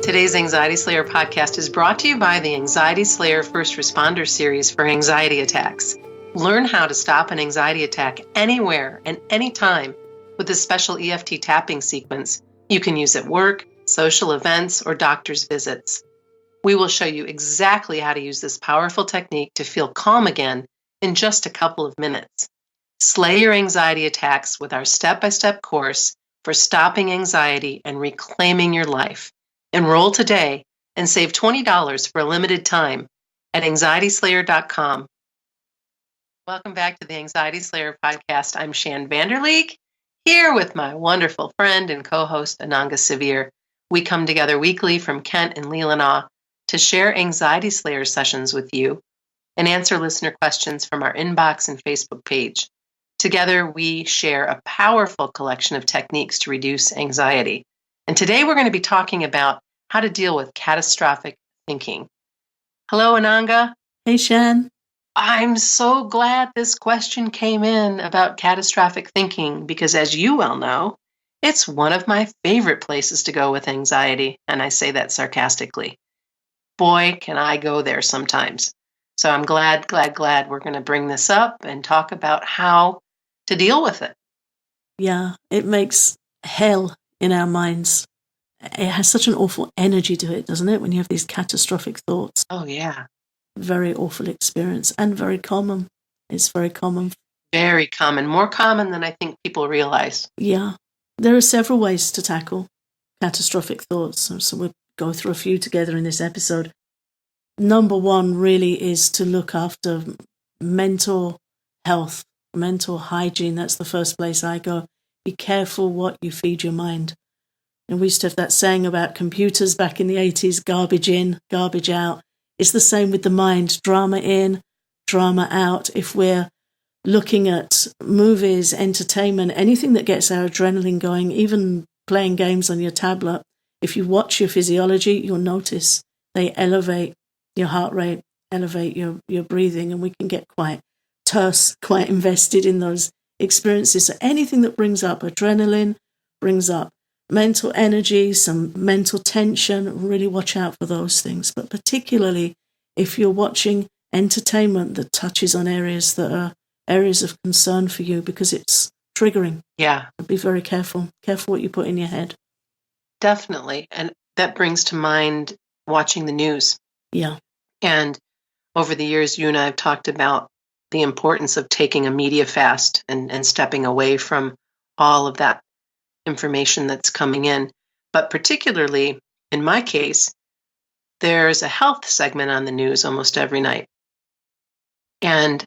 Today's Anxiety Slayer podcast is brought to you by the Anxiety Slayer First Responder series for anxiety attacks. Learn how to stop an anxiety attack anywhere and anytime with this special EFT tapping sequence you can use at work, social events, or doctor's visits. We will show you exactly how to use this powerful technique to feel calm again in just a couple of minutes. Slay your anxiety attacks with our step-by-step course for stopping anxiety and reclaiming your life. Enroll today and save $20 for a limited time at anxietyslayer.com. Welcome back to the Anxiety Slayer podcast. I'm Shan Vanderleek, here with my wonderful friend and co-host Ananga Sivir. We come together weekly from Kent and Leelanau to share Anxiety Slayer sessions with you and answer listener questions from our inbox and Facebook page. Together, we share a powerful collection of techniques to reduce anxiety. And today we're going to be talking about how to deal with catastrophic thinking. Hello, Ananga. Hey, Shan. I'm so glad this question came in about catastrophic thinking because, as you well know, it's one of my favorite places to go with anxiety, and I say that sarcastically. Boy, can I go there sometimes. So I'm glad we're going to bring this up and talk about how to deal with it. Yeah, it makes hell in our minds. It has such an awful energy to it, doesn't it, when you have these catastrophic thoughts? Oh, yeah. Very awful experience and very common. It's very common. Very common. More common than I think people realize. Yeah. There are several ways to tackle catastrophic thoughts, so we'll go through a few together in this episode. Number one really is to look after mental health, mental hygiene. That's the first place I go. Be careful what you feed your mind. And we used to have that saying about computers back in the 80s, garbage in, garbage out. It's the same with the mind, drama in, drama out. If we're looking at movies, entertainment, anything that gets our adrenaline going, even playing games on your tablet, if you watch your physiology, you'll notice they elevate your heart rate, elevate your breathing, and we can get quite terse, quite invested in those experiences. So anything that brings up adrenaline, brings up mental energy, some mental tension, really watch out for those things. But particularly if you're watching entertainment that touches on areas that are areas of concern for you because it's triggering. Yeah. Be very careful. Careful what you put in your head. Definitely. And that brings to mind watching the news. Yeah. And over the years, you and I have talked about the importance of taking a media fast and stepping away from all of that information that's coming in. But particularly in my case, there's a health segment on the news almost every night. And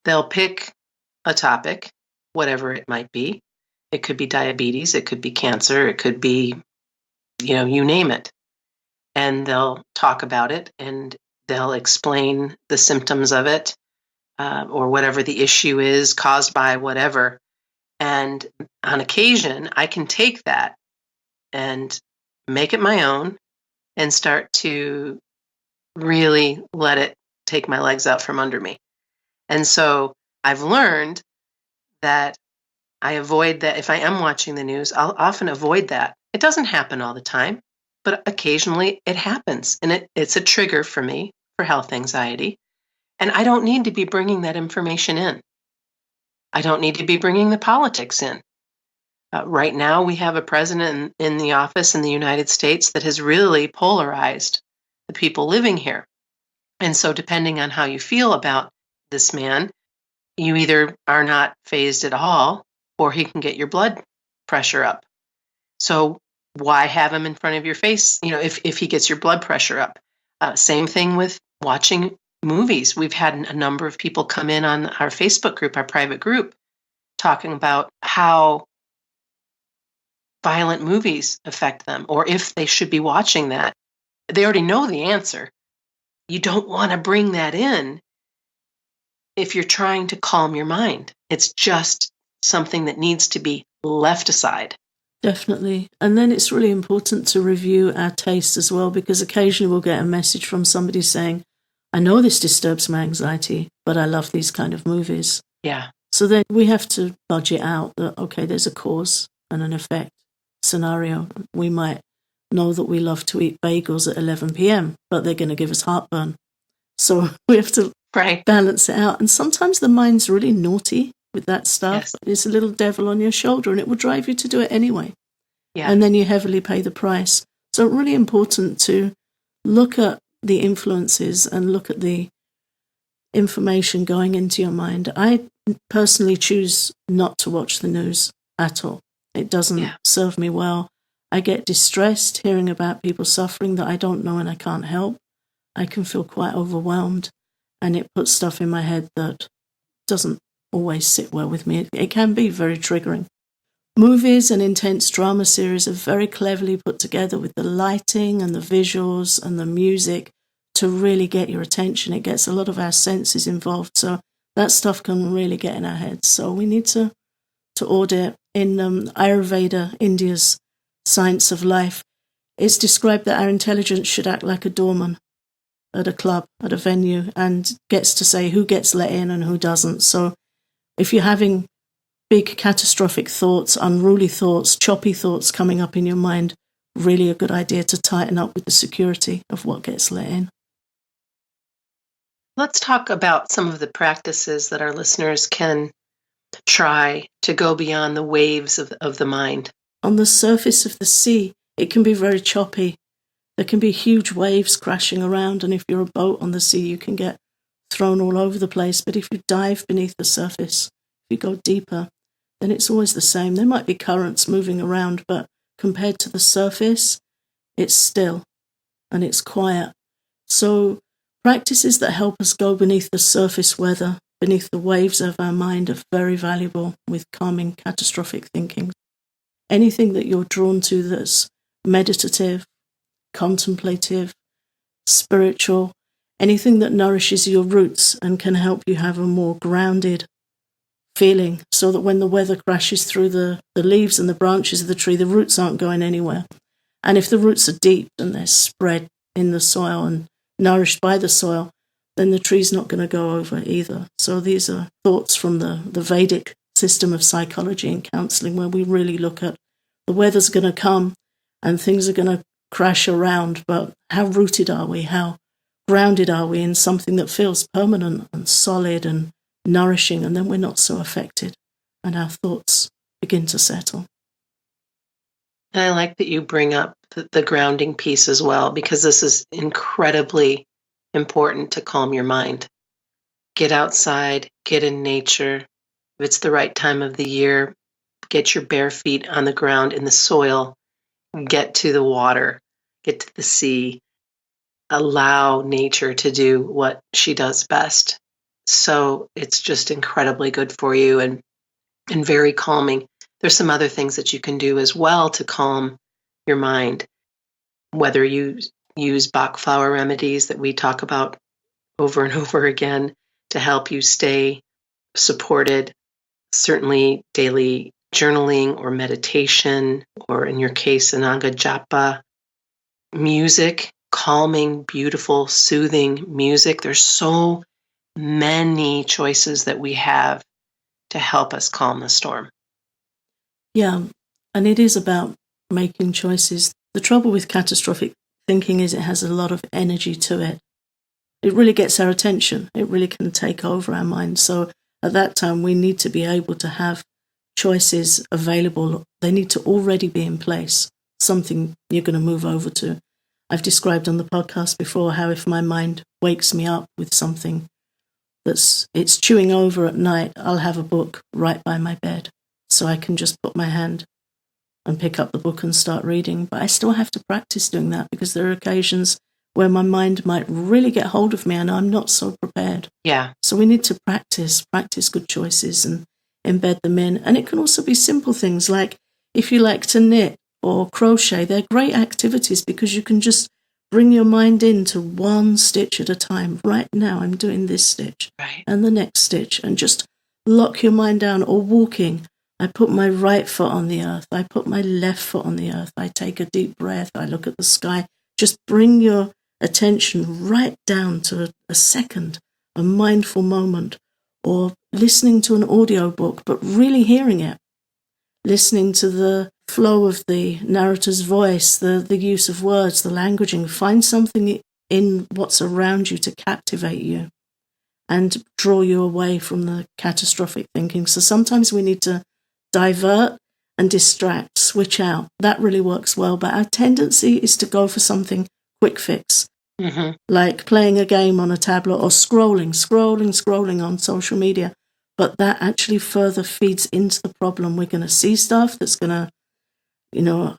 they'll pick a topic, whatever it might be. It could be diabetes, it could be cancer, it could be, you name it. And they'll talk about it and they'll explain the symptoms of it or whatever the issue is caused by whatever. And on occasion, I can take that and make it my own and start to really let it take my legs out from under me. And so I've learned that I avoid that. If I am watching the news, I'll often avoid that. It doesn't happen all the time, but occasionally it happens. And it's a trigger for me for health anxiety. And I don't need to be bringing that information in. I don't need to be bringing the politics in. Right now, we have a president in the office in the United States that has really polarized the people living here. And so depending on how you feel about this man, you either are not fazed at all, or he can get your blood pressure up. So why have him in front of your face, if he gets your blood pressure up? Same thing with watching movies. We've had a number of people come in on our Facebook group, our private group, talking about how violent movies affect them, or if they should be watching that. They already know the answer. You don't want to bring that in if you're trying to calm your mind. It's just something that needs to be left aside. Definitely. And then it's really important to review our taste as well, because occasionally we'll get a message from somebody saying, I know this disturbs my anxiety, but I love these kind of movies. Yeah. So then we have to budget out that, okay, there's a cause and an effect scenario. We might know that we love to eat bagels at 11 p.m., but they're going to give us heartburn. So we have to balance it out. And sometimes the mind's really naughty with that stuff. Yes. It's a little devil on your shoulder, and it will drive you to do it anyway. Yeah. And then you heavily pay the price. So it's really important to look at the influences and look at the information going into your mind. I personally choose not to watch the news at all. It doesn't serve me well. I get distressed hearing about people suffering that I don't know and I can't help. I can feel quite overwhelmed, and it puts stuff in my head that doesn't always sit well with me. It can be very triggering. Movies and intense drama series are very cleverly put together with the lighting and the visuals and the music to really get your attention. It gets a lot of our senses involved, so that stuff can really get in our heads. So we need to audit. In Ayurveda, India's science of life, it's described that our intelligence should act like a doorman at a club, at a venue, and gets to say who gets let in and who doesn't. So if you're having big catastrophic thoughts, unruly thoughts, choppy thoughts coming up in your mind, really a good idea to tighten up with the security of what gets let in. Let's talk about some of the practices that our listeners can try to go beyond the waves of the mind. On the surface of the sea, it can be very choppy. There can be huge waves crashing around, and if you're a boat on the sea, you can get thrown all over the place. But if you dive beneath the surface, if you go deeper, then it's always the same. There might be currents moving around, but compared to the surface, it's still and it's quiet. So practices that help us go beneath the surface weather, beneath the waves of our mind, are very valuable with calming catastrophic thinking. Anything that you're drawn to that's meditative, contemplative, spiritual, anything that nourishes your roots and can help you have a more grounded feeling, so that when the weather crashes through the leaves and the branches of the tree, the roots aren't going anywhere. And if the roots are deep and they're spread in the soil and nourished by the soil, then the tree's not going to go over either. So these are thoughts from the Vedic system of psychology and counseling, where we really look at the weather's going to come and things are going to crash around, but how rooted are we? How grounded are we in something that feels permanent and solid and nourishing? And then we're not so affected and our thoughts begin to settle. And I like that you bring up the grounding piece as well, because this is incredibly important to calm your mind. Get outside, get in nature. If it's the right time of the year, get your bare feet on the ground in the soil, get to the water, get to the sea, allow nature to do what she does best. So it's just incredibly good for you and very calming. There's some other things that you can do as well to calm your mind, whether you use Bach flower remedies that we talk about over and over again to help you stay supported. Certainly daily journaling or meditation, or in your case, Ananga Japa, music, calming, beautiful, soothing music. There's so many choices that we have to help us calm the storm. Yeah, and it is about making choices. The trouble with catastrophic thinking is it has a lot of energy to it. It really gets our attention. It really can take over our mind. So at that time, we need to be able to have choices available. They need to already be in place, something you're going to move over to. I've described on the podcast before how if my mind wakes me up with something it's chewing over at night, I'll have a book right by my bed, so I can just put my hand and pick up the book and start reading. But I still have to practice doing that, because there are occasions where my mind might really get hold of me and I'm not so prepared. Yeah. So we need to practice good choices and embed them in. And it can also be simple things like, if you like to knit or crochet, they're great activities because you can just bring your mind into one stitch at a time. Right now I'm doing this stitch and the next stitch, and just lock your mind down. Or walking, I put my right foot on the earth, I put my left foot on the earth, I take a deep breath, I look at the sky. Just bring your attention right down to a second, a mindful moment. Or listening to an audio book, but really hearing it. Listening to the flow of the narrator's voice, the use of words, the languaging. Find something in what's around you to captivate you and draw you away from the catastrophic thinking. So sometimes we need to divert and distract, switch out. That really works well. But our tendency is to go for something quick fix, like playing a game on a tablet or scrolling on social media. But that actually further feeds into the problem. We're going to see stuff that's going to,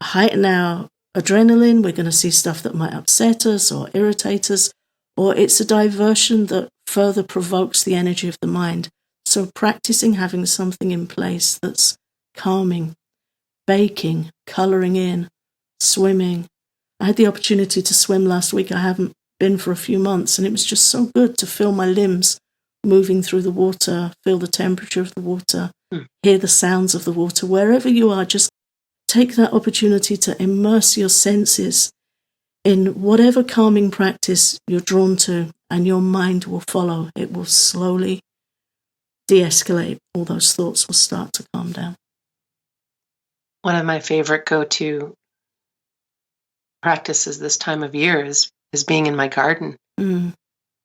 heighten our adrenaline. We're going to see stuff that might upset us or irritate us, or it's a diversion that further provokes the energy of the mind. So practicing having something in place that's calming, baking, colouring in, swimming. I had the opportunity to swim last week. I haven't been for a few months, and it was just so good to feel my limbs moving through the water, feel the temperature of the water, hear the sounds of the water. Wherever you are, just take that opportunity to immerse your senses in whatever calming practice you're drawn to, and your mind will follow. It will slowly de-escalate. All those thoughts will start to calm down. One of my favorite go-to practices this time of year is being in my garden.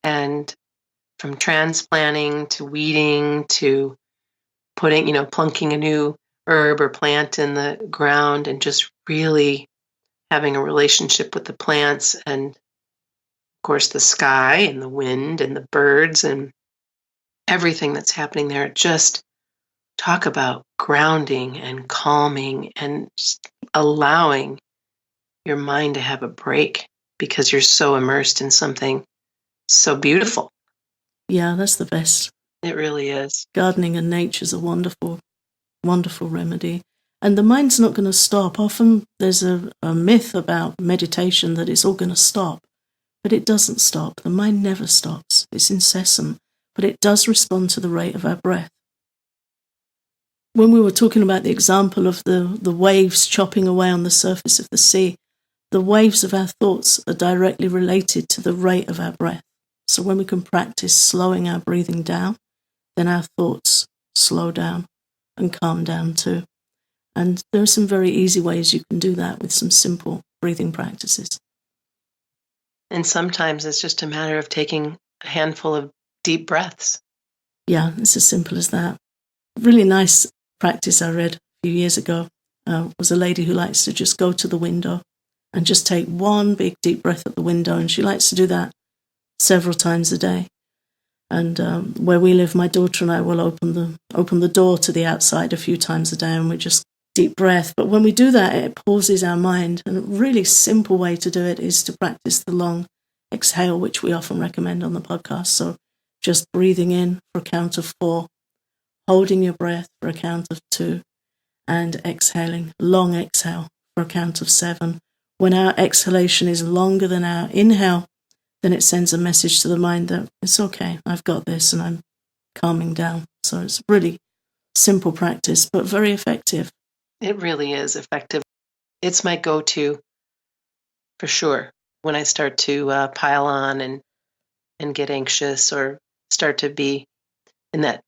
And from transplanting to weeding to putting, plunking a new herb or plant in the ground and just really having a relationship with the plants and, of course, the sky and the wind and the birds and everything that's happening there. Just talk about grounding and calming and just allowing your mind to have a break because you're so immersed in something so beautiful. Yeah, that's the best. It really is. Gardening and nature's a wonderful, wonderful remedy. And the mind's not going to stop. Often there's a myth about meditation that it's all going to stop, but it doesn't stop. The mind never stops. It's incessant, but it does respond to the rate of our breath. When we were talking about the example of the waves chopping away on the surface of the sea, the waves of our thoughts are directly related to the rate of our breath. So when we can practice slowing our breathing down, then our thoughts slow down and calm down too. And there are some very easy ways you can do that with some simple breathing practices. And sometimes it's just a matter of taking a handful of deep breaths. Yeah, it's as simple as that. A really nice practice I read a few years ago was a lady who likes to just go to the window and just take one big deep breath at the window. And she likes to do that several times a day. And where we live, my daughter and I will open the door to the outside a few times a day, and we just deep breath. But when we do that, it pauses our mind. And a really simple way to do it is to practice the long exhale, which we often recommend on the podcast. So just breathing in for a count of 4, holding your breath for a count of 2, and exhaling, long exhale for a count of 7. When our exhalation is longer than our inhale, then it sends a message to the mind that it's okay, I've got this, and I'm calming down. So it's really simple practice, but very effective. It really is effective. It's my go-to for sure when I start to pile on and get anxious or start to be in that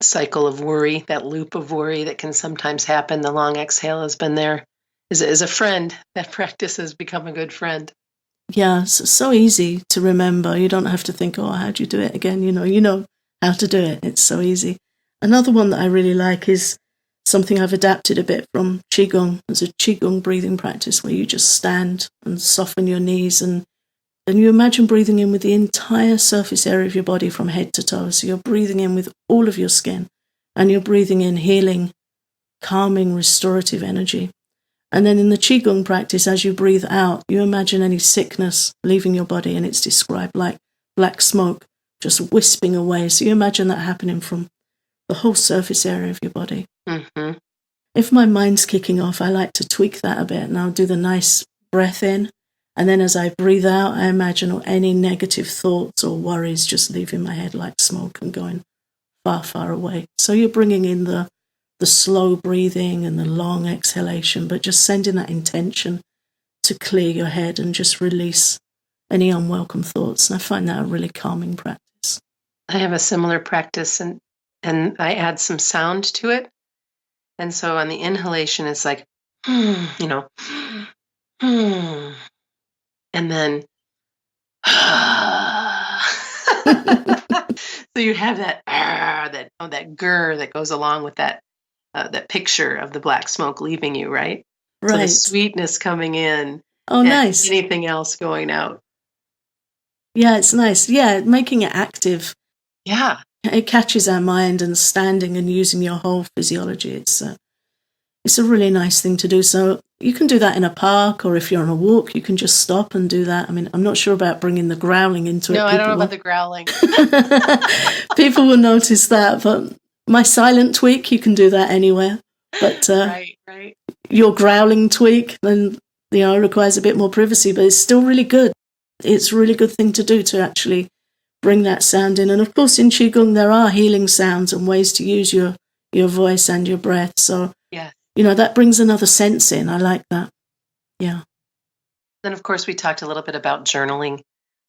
cycle of worry, that loop of worry that can sometimes happen. The long exhale has been there as a friend. That practice has become a good friend. Yeah, it's so easy to remember. You don't have to think, oh, how do you do it again? You know how to do it. It's so easy. Another one that I really like is something I've adapted a bit from Qigong. There's a Qigong breathing practice where you just stand and soften your knees and you imagine breathing in with the entire surface area of your body from head to toe. So you're breathing in with all of your skin and you're breathing in healing, calming, restorative energy. And then in the Qigong practice, as you breathe out, you imagine any sickness leaving your body, and it's described like black smoke just wisping away. So you imagine that happening from the whole surface area of your body. Mm-hmm. If my mind's kicking off, I like to tweak that a bit, and I'll do the nice breath in. And then as I breathe out, I imagine any negative thoughts or worries just leaving my head like smoke and going far, far away. So you're bringing in the slow breathing and the long exhalation, but just sending that intention to clear your head and just release any unwelcome thoughts. And I find that a really calming practice. I have a similar practice and I add some sound to it. And so on the inhalation, it's like, you know, and then so you have that grr that goes along with that picture of the black smoke leaving you, right? So the Right. sweetness coming in Oh, and nice. anything else going out. Yeah, it's nice. Yeah, making it active. Yeah. It catches our mind, and standing and using your whole physiology. It's a really nice thing to do. So you can do that in a park, or if you're on a walk, you can just stop and do that. I mean, I'm not sure about bringing the growling into No, it. I don't know about the growling. People will notice that, but my silent tweak, you can do that anywhere. But Right. your growling tweak, then requires a bit more privacy, but it's still really good. It's a really good thing to do to actually bring that sound in. And of course, in Qigong, there are healing sounds and ways to use your voice and your breath. So, Yeah. that brings another sense in. I like that. Yeah. Then, of course, we talked a little bit about journaling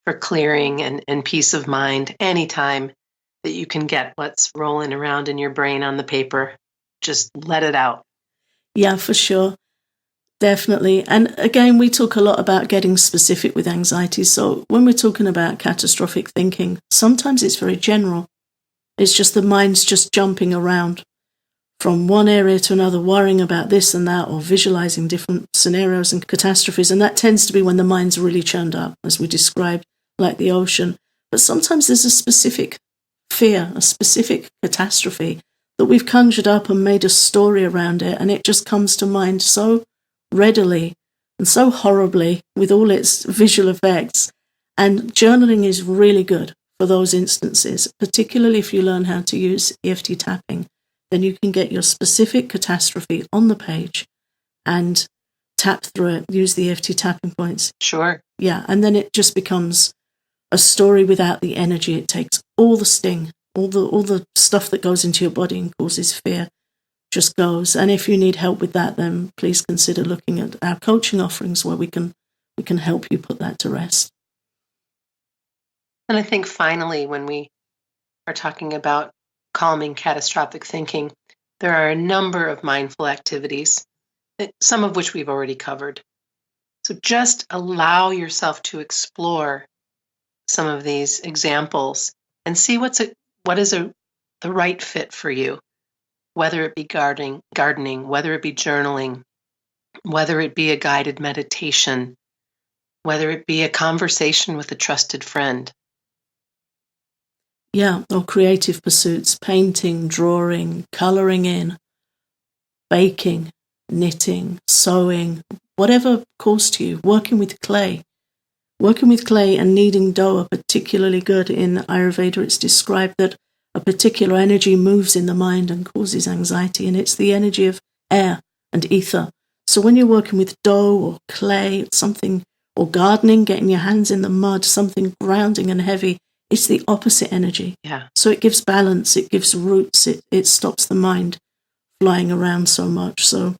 for clearing and peace of mind. Anytime that you can get what's rolling around in your brain on the paper, just let it out. Yeah, for sure. Definitely. And again, we talk a lot about getting specific with anxiety. So when we're talking about catastrophic thinking, sometimes it's very general. It's just the mind's just jumping around from one area to another, worrying about this and that, or visualizing different scenarios and catastrophes. And that tends to be when the mind's really churned up, as we described, like the ocean. But sometimes there's a specific fear, a specific catastrophe that we've conjured up and made a story around it, and it just comes to mind so readily and so horribly with all its visual effects. And journaling is really good for those instances, particularly if you learn how to use EFT tapping. Then you can get your specific catastrophe on the page and tap through it, use the EFT tapping points. Sure. Yeah, and then it just becomes a story without the energy. It takes all the sting, all the stuff that goes into your body and causes fear just goes. And if you need help with that, then please consider looking at our coaching offerings where we can help you put that to rest. And I think finally, when we are talking about calming catastrophic thinking, there are a number of mindful activities, some of which we've already covered. So just allow yourself to explore some of these examples and see what is the right fit for you, whether it be gardening, whether it be journaling, whether it be a guided meditation, whether it be a conversation with a trusted friend. Yeah, or creative pursuits, painting, drawing, colouring in, baking, knitting, sewing, whatever calls to you, working with clay. Working with clay and kneading dough are particularly good. In Ayurveda, it's described that a particular energy moves in the mind and causes anxiety, and it's the energy of air and ether. So when you're working with dough or clay, something, or gardening, getting your hands in the mud, something grounding and heavy, it's the opposite energy. Yeah. So it gives balance, it gives roots, it stops the mind flying around so much. So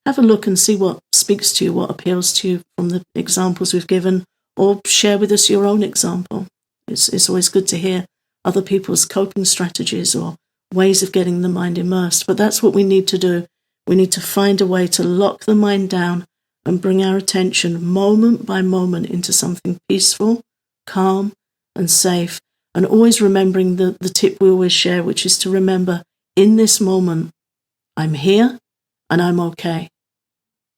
have a look and see what speaks to you, what appeals to you from the examples we've given, or share with us your own example. It's always good to hear other people's coping strategies or ways of getting the mind immersed. But that's what we need to do. We need to find a way to lock the mind down and bring our attention moment by moment into something peaceful, calm, and safe. And always remembering the tip we always share, which is to remember, in this moment, I'm here and I'm okay.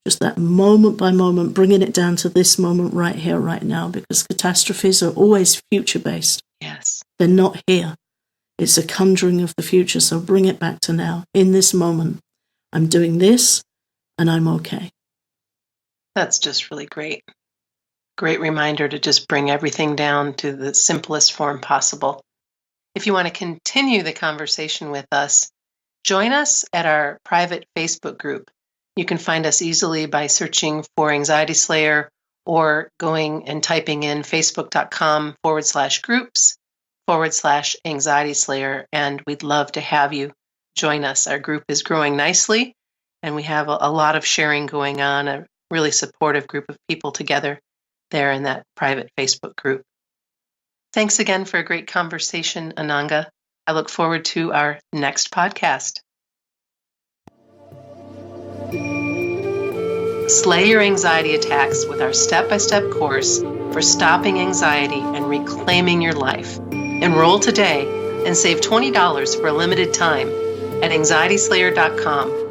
Just that moment by moment, bringing it down to this moment right here, right now, because catastrophes are always future-based. Yes. They're not here. It's a conjuring of the future, so bring it back to now. In this moment, I'm doing this and I'm okay. That's just really great. Great reminder to just bring everything down to the simplest form possible. If you want to continue the conversation with us, join us at our private Facebook group. You can find us easily by searching for Anxiety Slayer or going and typing in facebook.com/groups/Anxiety Slayer. And we'd love to have you join us. Our group is growing nicely, and we have a lot of sharing going on, a really supportive group of people together there in that private Facebook group. Thanks again for a great conversation, Ananga. I look forward to our next podcast. Slay your anxiety attacks with our step-by-step course for stopping anxiety and reclaiming your life. Enroll today and save $20 for a limited time at anxietyslayer.com